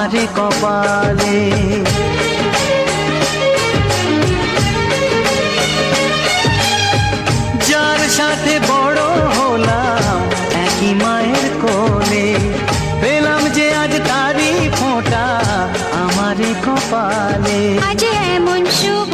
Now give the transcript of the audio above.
আমারে কপালে। যার সাথে বড় হলাম একই মায়ের কোলে, পেলাম যে আজ তারি ফোঁটা আমারে কপালে। আজ এমন শুভ